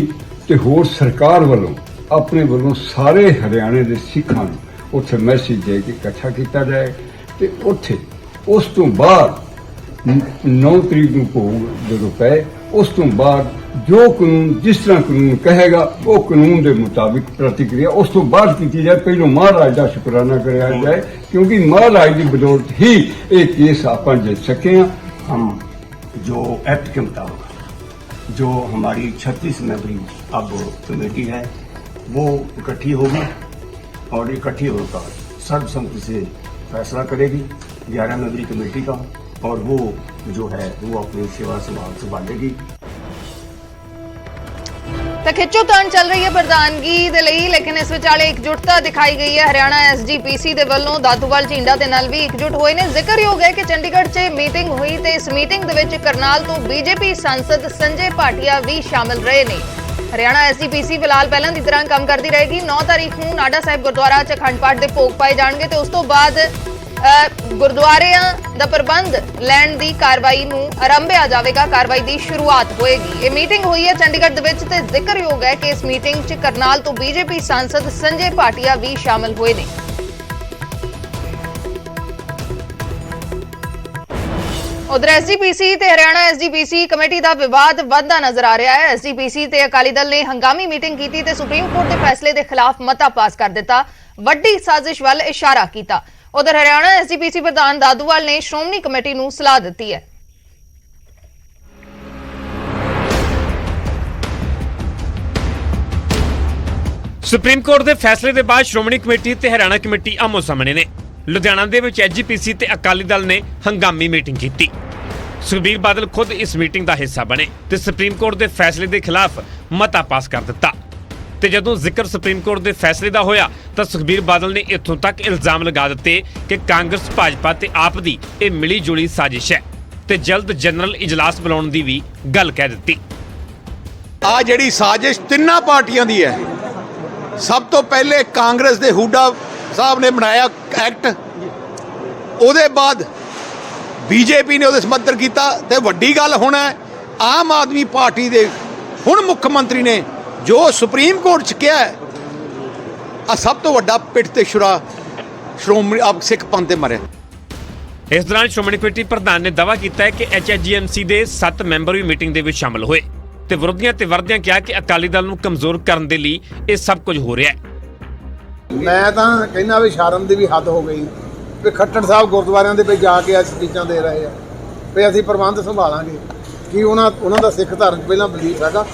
ਤੇ ਹੋਰ ਸਰਕਾਰ ਵੱਲੋਂ ਆਪਣੇ ਵੱਲੋਂ ਸਾਰੇ ਹਰਿਆਣੇ ਦੇ ਸਿੱਖਾਂ ਨੂੰ ਉੱਥੇ ਮੈਸੇਜ ਦੇ ਕੇ ਇਕੱਠਾ ਕੀਤਾ ਜਾਏ ਤੇ ਉੱਥੇ ਉਸ ਤੋਂ ਬਾਅਦ 9 ਤਰੀਕ ਨੂੰ ਭੋਗ ਜਦੋਂ ਪਏ, ਉਸ ਤੋਂ ਬਾਅਦ ਜੋ ਕਾਨੂੰਨ, ਜਿਸ ਤਰ੍ਹਾਂ ਕਾਨੂੰਨ ਕਹੇਗਾ ਉਹ ਕਾਨੂੰਨ ਦੇ ਮੁਤਾਬਿਕ ਪ੍ਰਤੀਕਿਰਿਆ ਉਸ ਤੋਂ ਬਾਅਦ ਕੀਤੀ ਜਾਏ। ਪਹਿਲੋਂ ਮਹਾਰਾਜ ਦਾ ਸ਼ੁਕਰਾਨਾ ਕਰਿਆ ਜਾਏ, क्योंकि महाराज की बदौलत ही ये केस आप जीत सके हैं। हम जो एक्ट के मुताबिक जो हमारी 36 मेंबरी अब कमेटी है वो इकट्ठी होगी और इकट्ठी होकर सर्वसम्मति से फैसला करेगी 11 मेंबरी कमेटी का, और वो जो है वो अपनी सेवा संभालेगी। ਤਾਂ ਖਿੱਚੋਤਾਣ ਚੱਲ ਰਹੀ ਹੈ ਪ੍ਰਧਾਨਗੀ ਦੇ ਲਈ, ਲੇਕਿਨ ਇਸ ਵਿਚਾਲੇ ਇਕਜੁੱਟਤਾ ਦਿਖਾਈ ਗਈ ਹੈ। ਹਰਿਆਣਾ ਐਸਜੀਪੀਸੀ ਦੇ ਵੱਲੋਂ ਦਾਦੂਵਾਲ, ਝੀਂਡਾ ਦੇ ਨਾਲ ਵੀ ਇਕਜੁੱਟ ਹੋਏ ਨੇ। ਜ਼ਿਕਰਯੋਗ ਹੈ ਕਿ ਚੰਡੀਗੜ੍ਹ 'ਚ ਮੀਟਿੰਗ ਹੋਈ ਤੇ ਇਸ ਮੀਟਿੰਗ ਦੇ ਵਿੱਚ ਕਰਨਾਲ ਤੋਂ ਬੀਜੇਪੀ ਸਾਂਸਦ ਸੰਜੇ ਭਾਟੀਆ ਵੀ ਸ਼ਾਮਲ ਰਹੇ ਨੇ। ਹਰਿਆਣਾ ਐਸਜੀਪੀਸੀ ਫਿਲਹਾਲ ਪਹਿਲਾਂ ਦੀ ਤਰ੍ਹਾਂ ਕੰਮ ਕਰਦੀ ਰਹੇਗੀ। 9 ਤਾਰੀਖ ਨੂੰ ਨਾਡਾ ਸਾਹਿਬ ਗੁਰਦੁਆਰਾ 'ਚ ਅਖੰਡ ਪਾਠ ਦੇ ਭੋਗ ਪਾਏ ਜਾਣਗੇ ਤੇ ਉਸ ਤੋਂ ਬਾਅਦ ਗੁਰਦੁਆਰਿਆਂ ਦਾ ਪ੍ਰਬੰਧ ਲੈਣ ਦੀ ਕਾਰਵਾਈ ਨੂੰ ਆਰੰਭਿਆ ਜਾਵੇਗਾ। ਕਾਰਵਾਈ ਦੀ ਸ਼ੁਰੂਆਤ ਹੋਏਗੀ। ਇਹ ਮੀਟਿੰਗ ਹੋਈ ਹੈ ਚੰਡੀਗੜ੍ਹ ਦੇ ਵਿੱਚ ਤੇ ਜ਼ਿਕਰਯੋਗ ਹੈ ਕਿ ਇਸ ਮੀਟਿੰਗ 'ਚ ਕਰਨਾਲ ਤੋਂ ਬੀਜੇਪੀ ਸਾਂਸਦ ਸੰਜੇ ਭਾਟੀਆ ਵੀ ਸ਼ਾਮਲ ਹੋਏ ਨੇ। ਉਧਰ ਐਸਜੀਪੀਸੀ ਤੇ ਹਰਿਆਣਾ ਐਸਜੀਪੀਸੀ ਕਮੇਟੀ ਦਾ ਵਿਵਾਦ ਵੱਧਦਾ ਨਜ਼ਰ ਆ ਰਿਹਾ ਹੈ। ਐਸਜੀਪੀਸੀ ਤੇ ਅਕਾਲੀ ਦਲ ਨੇ ਹੰਗਾਮੀ ਮੀਟਿੰਗ ਕੀਤੀ ਤੇ ਸੁਪਰੀਮ ਕੋਰਟ ਦੇ ਫੈਸਲੇ ਦੇ ਖਿਲਾਫ ਮਤਾ ਪਾਸ ਕਰ ਦਿੱਤਾ। ਵੱਡੀ ਸਾਜ਼ਿਸ਼ ਵੱਲ ਇਸ਼ਾਰਾ ਕੀਤਾ। ਉਧਰ ਹਰਿਆਣਾ ਐਸਜੀਪੀਸੀ ਪ੍ਰਧਾਨ ਦਾਦੂਵਾਲ ਨੇ ਸ਼੍ਰੋਮਣੀ ਕਮੇਟੀ ਨੂੰ ਸਲਾਹ ਦਿੱਤੀ ਹੈ। ਸੁਪਰੀਮ ਕੋਰਟ ਦੇ ਫੈਸਲੇ ਦੇ ਬਾਅਦ ਸ਼੍ਰੋਮਣੀ ਕਮੇਟੀ ਤੇ ਹਰਿਆਣਾ ਕਮੇਟੀ ਆਮੋ ਸਾਹਮਣੇ ਨੇ। ਲੁਧਿਆਣਾ ਦੇ ਵਿੱਚ ਐਸਜੀਪੀਸੀ ਤੇ ਅਕਾਲੀ ਦਲ ਨੇ ਹੰਗਾਮੀ ਮੀਟਿੰਗ ਕੀਤੀ। ਸੁਖਬੀਰ ਬਾਦਲ ਖੁਦ ਇਸ ਮੀਟਿੰਗ ਦਾ ਹਿੱਸਾ ਬਣੇ ਤੇ ਸੁਪਰੀਮ ਕੋਰਟ ਦੇ ਫੈਸਲੇ ਦੇ ਖਿਲਾਫ ਮਤਾ ਪਾਸ ਕਰ ਦਿੱਤਾ। ਤੇ ਜਦੋਂ ਜ਼ਿਕਰ ਸੁਪਰੀਮ ਕੋਰਟ ਦੇ ਫੈਸਲੇ ਦਾ ਹੋਇਆ ਤਾਂ ਸੁਖਬੀਰ ਬਾਦਲ ਨੇ ਇੱਥੋਂ ਤੱਕ ਇਲਜ਼ਾਮ ਲਗਾ ਦਿੱਤੇ ਕਿ ਕਾਂਗਰਸ, ਭਾਜਪਾ ਤੇ ਆਪ ਦੀ ਇਹ ਮਿਲੀ ਜੁਲੀ ਸਾਜ਼ਿਸ਼ ਹੈ ਤੇ ਜਲਦ ਜਨਰਲ ਇਜਲਾਸ ਬੁਲਾਉਣ ਦੀ ਵੀ ਗੱਲ ਕਹਿ ਦਿੱਤੀ। ਆ ਜਿਹੜੀ ਸਾਜ਼ਿਸ਼ ਤਿੰਨਾਂ ਪਾਰਟੀਆਂ ਦੀ ਹੈ। ਸਭ ਤੋਂ ਪਹਿਲੇ ਕਾਂਗਰਸ ਦੇ ਹੁੱਡਾ ਸਾਹਿਬ ਨੇ ਬਣਾਇਆ ਐਕਟ, ਉਹਦੇ ਬਾਅਦ ਬੀਜੇਪੀ ਨੇ ਉਹਦੇ ਸਮਰਥਨ ਕੀਤਾ ਤੇ ਵੱਡੀ ਗੱਲ ਹੁਣ ਹੈ ਆਮ ਆਦਮੀ ਪਾਰਟੀ ਦੇ ਹੁਣ ਮੁੱਖ ਮੰਤਰੀ ਨੇ ਜੋ ਸੁਪਰੀਮ ਕੋਰਟ 'ਚ ਕਿਹਾ ਹੈ, ਆ ਸਭ ਤੋਂ ਵੱਡਾ ਪਿੱਠ ਤੇ ਛੁਰਾ ਸ਼੍ਰੋਮਣੀ ਸਿੱਖ ਪੰਥ ਤੇ ਮਾਰਿਆ। ਇਸ ਦੌਰਾਨ ਸ਼੍ਰੋਮਣੀ ਕਮੇਟੀ ਪ੍ਰਧਾਨ ਨੇ ਦਾਅਵਾ ਕੀਤਾ ਹੈ ਕਿ ਐਚਐਚਜੀਐਮਸੀ ਦੇ 7 ਮੈਂਬਰ ਵੀ ਮੀਟਿੰਗ ਦੇ ਵਿੱਚ ਸ਼ਾਮਲ ਹੋਏ ਤੇ ਵਿਰੋਧੀਆਂ ਤੇ ਵਰਦਿਆਂ ਕਿਹਾ ਕਿ ਅਕਾਲੀ ਦਲ ਨੂੰ ਕਮਜ਼ੋਰ ਕਰਨ ਦੇ ਲਈ ਇਹ ਸਭ ਕੁਝ ਹੋ ਰਿਹਾ ਹੈ। ਮੈਂ ਤਾਂ ਕਹਿੰਦਾ ਵੀ ਸ਼ਰਮ ਦੀ ਵੀ ਹੱਦ ਹੋ ਗਈ ਵੀ ਖੱਟੜ ਸਾਹਿਬ ਗੁਰਦੁਆਰਿਆਂ ਦੇ ਵਿੱਚ ਜਾ ਕੇ ਸਪੀਚਾਂ ਦੇ ਰਹੇ ਆ ਵੀ ਅਸੀਂ ਪ੍ਰਬੰਧ ਸੰਭਾਲਾਂਗੇ। ਕੀ ਉਹਨਾਂ ਦਾ ਸਿੱਖ ਧਰਮ 'ਚ ਪਹਿਲਾਂ ਬਲੀਫ ਹੈਗਾ?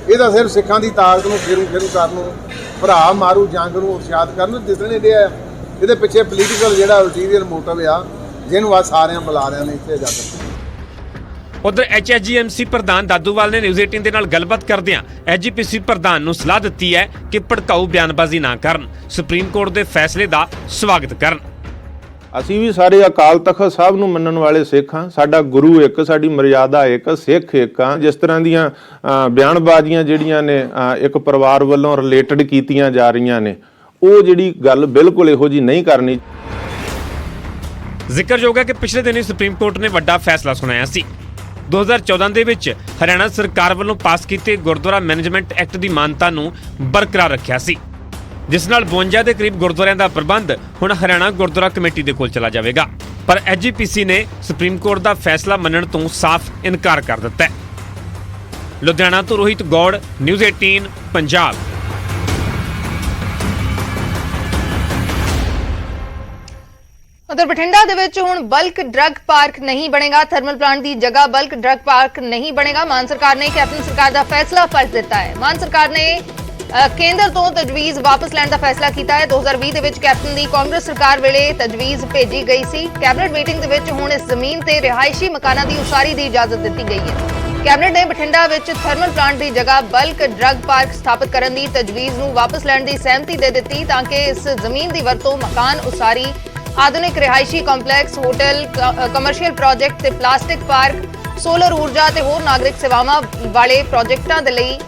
ਇਹ ਤਾਂ ਸਿਰਫ ਸਿੱਖਾਂ ਦੀ ਤਾਕਤ ਨੂੰ ਖੇਰੂ ਕਰਨ ਨੂੰ, ਭਰਾ ਮਾਰੂ ਜੰਗ ਨੂੰ ਉਤਸ਼ਾਹਿਤ ਕਰਨ ਨੂੰ ਦਿਸਣੇ ਦੇ ਆ। ਇਹਦੇ ਪਿੱਛੇ ਪੋਲੀਟੀਕਲ ਜਿਹੜਾ ਅਲਟੀਰੀਅਰ ਮੋਟਿਵ ਆ ਜਿਹਨੂੰ ਆ ਸਾਰਿਆਂ ਬੁਲਾ ਰਿਆਂ ਨੇ ਇੱਥੇ ਜਾ ਕੇ। ਉਧਰ ਐਚਐਚਜੀਐਮਸੀ ਪ੍ਰਧਾਨ ਦਾਦੂਵਾਲ ਨੇ ਨਿਊਜ਼ 18 ਦੇ ਨਾਲ ਗੱਲਬਾਤ ਕਰਦਿਆਂ ਐਸਜੀਪੀਸੀ ਪ੍ਰਧਾਨ ਨੂੰ ਸਲਾਹ ਦਿੱਤੀ ਹੈ ਕਿ ਭੜਕਾਊ ਬਿਆਨਬਾਜ਼ੀ ਨਾ ਕਰਨ, ਸੁਪਰੀਮ ਕੋਰਟ ਦੇ ਫੈਸਲੇ ਦਾ ਸਵਾਗਤ ਕਰਨ। ਅਸੀਂ ਵੀ ਸਾਰੇ ਅਕਾਲ ਤਖਤ ਸਾਹਿਬ ਨੂੰ ਮੰਨਣ ਵਾਲੇ ਸਿੱਖ ਹਾਂ। ਸਾਡਾ ਗੁਰੂ ਇੱਕ, ਸਾਡੀ ਮਰਿਆਦਾ ਇੱਕ, ਸਿੱਖ ਇੱਕ ਹਾਂ। ਜਿਸ ਤਰ੍ਹਾਂ ਦੀਆਂ ਬਿਆਨਬਾਜ਼ੀਆਂ ਜਿਹੜੀਆਂ ਨੇ ਇੱਕ ਪਰਿਵਾਰ ਵੱਲੋਂ ਰਿਲੇਟਡ ਕੀਤੀਆਂ ਜਾ ਰਹੀਆਂ ਨੇ, ਉਹ ਜਿਹੜੀ ਗੱਲ ਬਿਲਕੁਲ ਇਹੋ ਜੀ ਨਹੀਂ ਕਰਨੀ। ਜ਼ਿਕਰਯੋਗ ਹੈ ਕਿ ਪਿਛਲੇ ਦਿਨੀ ਸੁਪਰੀਮ ਕੋਰਟ ਨੇ ਵੱਡਾ ਫੈਸਲਾ ਸੁਣਾਇਆ ਸੀ। 2014 ਦੇ ਵਿੱਚ ਹਰਿਆਣਾ ਸਰਕਾਰ ਵੱਲੋਂ ਪਾਸ ਕੀਤੇ ਗੁਰਦੁਆਰਾ ਮੈਨੇਜਮੈਂਟ ਐਕਟ ਦੀ ਮਾਨਤਾ ਨੂੰ ਬਰਕਰਾਰ ਰੱਖਿਆ ਸੀ, ਜਿਸ ਨਾਲ 52 ਦੇ ਕਰੀਬ ਗੁਰਦੁਆਰਿਆਂ ਦਾ ਪ੍ਰਬੰਧ ਹੁਣ ਹਰਿਆਣਾ ਗੁਰਦੁਆਰਾ ਕਮੇਟੀ ਦੇ ਕੋਲ ਚਲਾ ਜਾਵੇਗਾ। ਪਰ ਐਜੀਪੀਸੀ ਨੇ ਸੁਪਰੀਮ ਕੋਰਟ ਦਾ ਫੈਸਲਾ ਮੰਨਣ ਤੋਂ ਸਾਫ਼ ਇਨਕਾਰ ਕਰ ਦਿੱਤਾ ਹੈ। ਲੁਧਿਆਣਾ ਤੋਂ ਰੋਹਿਤ ਗੌੜ, ਨਿਊਜ਼ 18 ਪੰਜਾਬ। ਉਧਰ ਬਠਿੰਡਾ ਦੇ ਵਿੱਚ ਹੁਣ ਬਲਕ ਡਰੱਗ ਪਾਰਕ ਨਹੀਂ ਬਣੇਗਾ। ਥਰਮਲ ਪਲਾਂਟ ਦੀ ਜਗ੍ਹਾ ਬਲਕ ਡਰੱਗ ਪਾਰਕ ਨਹੀਂ ਬਣੇਗਾ। ਮਾਨ ਸਰਕਾਰ ਨੇ ਕੈਪਟਨ ਸਰਕਾਰ ਦਾ ਫੈਸਲਾ ਪਲਟ ਦਿੱਤਾ ਹੈ। ਮਾਨ ਸਰਕਾਰ ਨੇ ਕੇਂਦਰ ਤੋਂ ਤਜਵੀਜ਼ ਵਾਪਸ ਲੈਣ ਦਾ ਫੈਸਲਾ ਕੀਤਾ ਹੈ। 2020 ਦੇ ਵਿੱਚ ਕੈਪਟਨ ਦੀ ਕਾਂਗਰਸ ਸਰਕਾਰ ਵੇਲੇ ਤਜਵੀਜ਼ ਭੇਜੀ ਗਈ ਸੀ। ਕੈਬਨਿਟ ਮੀਟਿੰਗ ਦੇ ਵਿੱਚ ਹੁਣ ਇਸ ਜ਼ਮੀਨ ਤੇ ਰਿਹਾਇਸ਼ੀ ਮਕਾਨਾਂ ਦੀ ਉਸਾਰੀ ਦੀ ਇਜਾਜ਼ਤ ਦਿੱਤੀ ਗਈ ਹੈ। ਕੈਬਨਿਟ ਨੇ ਬਠਿੰਡਾ ਵਿੱਚ ਥਰਮਲ ਪਲਾਂਟ ਦੀ ਜਗ੍ਹਾ ਬਲਕ ਡਰੱਗ ਪਾਰਕ ਸਥਾਪਿਤ ਕਰਨ ਦੀ ਤਜਵੀਜ਼ ਨੂੰ ਵਾਪਸ ਲੈਣ ਦੀ ਸਹਿਮਤੀ ਦੇ ਦਿੱਤੀ ਤਾਂ ਕਿ ਇਸ ਜ਼ਮੀਨ ਦੀ ਵਰਤੋਂ ਮਕਾਨ ਉਸਾਰੀ, ਆਧੁਨਿਕ ਰਿਹਾਇਸ਼ੀ ਕੰਪਲੈਕਸ, ਹੋਟਲ, ਕਮਰਸ਼ੀਅਲ ਪ੍ਰੋਜੈਕਟ ਤੇ ਪਲਾਸਟਿਕ ਪਾਰਕ, ਸੋਲਰ ਊਰਜਾ ਤੇ ਹੋਰ ਨਾਗਰਿਕ ਸੇਵਾਵਾਂ ਵਾਲੇ ਪ੍ਰੋਜੈਕਟਾਂ ਦੇ ਲਈ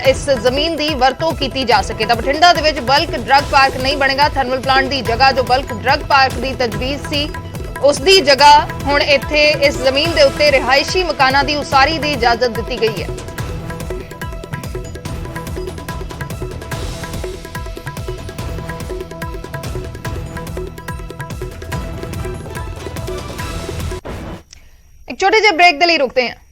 ਇਸ ਜ਼ਮੀਨ ਦੀ ਵਰਤੋਂ ਕੀਤੀ ਜਾ ਸਕੇ। ਤਾਂ ਬਠਿੰਡਾ ਦੇ ਵਿੱਚ ਬਲਕ ਡਰੱਗ ਪਾਰਕ ਨਹੀਂ ਬਣੇਗਾ। ਥਰਮਲ ਪਲਾਂਟ ਦੀ ਜਗ੍ਹਾ ਜੋ ਬਲਕ ਡਰੱਗ ਪਾਰਕ ਦੀ ਤਜਵੀਜ਼ ਸੀ ਉਸ ਦੀ ਜਗ੍ਹਾ ਹੁਣ ਇੱਥੇ ਇਸ ਜ਼ਮੀਨ ਦੇ ਉੱਤੇ ਰਿਹਾਇਸ਼ੀ ਮਕਾਨਾਂ ਦੀ ਉਸਾਰੀ ਦੀ ਇਜਾਜ਼ਤ ਦਿੱਤੀ ਗਈ ਹੈ। एक छोटे से ब्रेक के लिए रुकते हैं।